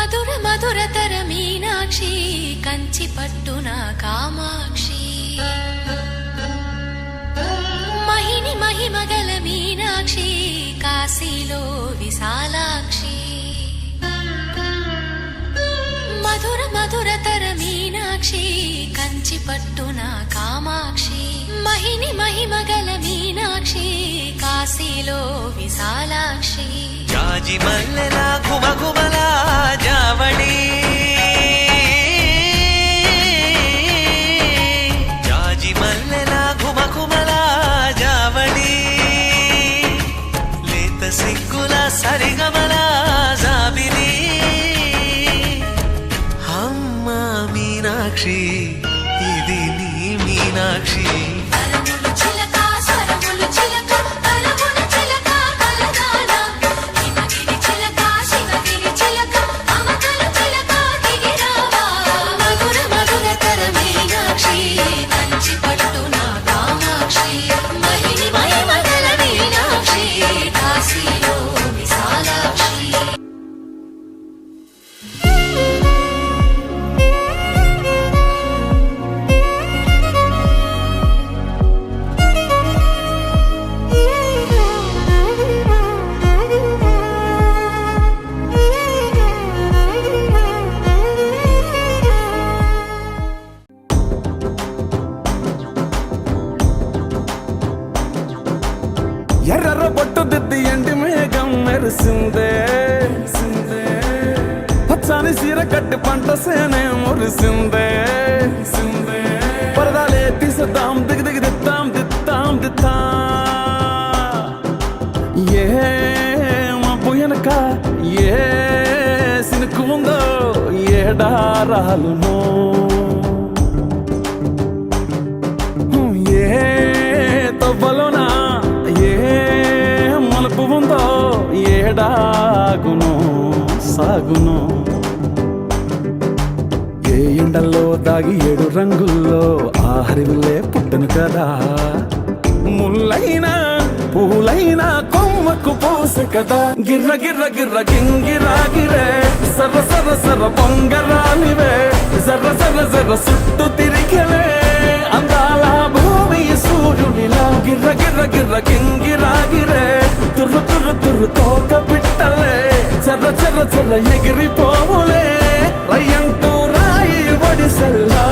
మధుర మధురతర మీనాక్షి కంచి పట్టున కామాక్షి మహిని మహిమగల మీనాక్షి కాశీలో విశాలాక్షి మధుర మధురతర మీనాక్షి కంచి పట్టున కామాక్షి మహిని మహిమగల మీనాక్షి కాశీలో విశాలాక్షి జాజి మల్లెలా ఘుమఘుమలా జావళి జాజి మల్లెలా ఘుమఘుమలా జావళి లేత సిగ్గుల సరిగమలా జాబిలి అమ్మ మీనాక్షి ఇది నీ మీనాక్షి ఎర్ర బొట్టు దిద్ది ఎండి మేఘం మెరిసిందే పచ్చాని సీర కట్టి పంట సేనే మురిసిందే పరదాలే తీసేద్దాం దిగి దిగి దిత్తాం దిత్తాం దిత్తా ఏ మబ్బు వెనక ఏ సినుకు ఉందో ఏడారాలునో ఏ తవ్వలోనా ఏడాగును సాగును ఏ ఎండల్లో దాగి 7 రంగుల్లో ఆ హరివిల్లే పుట్టను కదా ముల్లైనా పూలైనా కొమ్మకు పోసె కదా గిర్ర గిర్ర గిర్ర గింగిరాగిరే సర్ర సర్ర సర్ర పొంగరానివే జర్ర జర్ర జర్ర సుట్టు తిరిగలే అందాల భూమి సూర్యునిలా గిర్ర గిర్ర గిర్ర గింగిరాగిరే తుర్రు తుర్రు తుర్రు తోక పిట్టలే చర్ర చర్ర చర్ర ఎగిరిపోవులే రయ్యంటూ రాయి వడిసెల్లా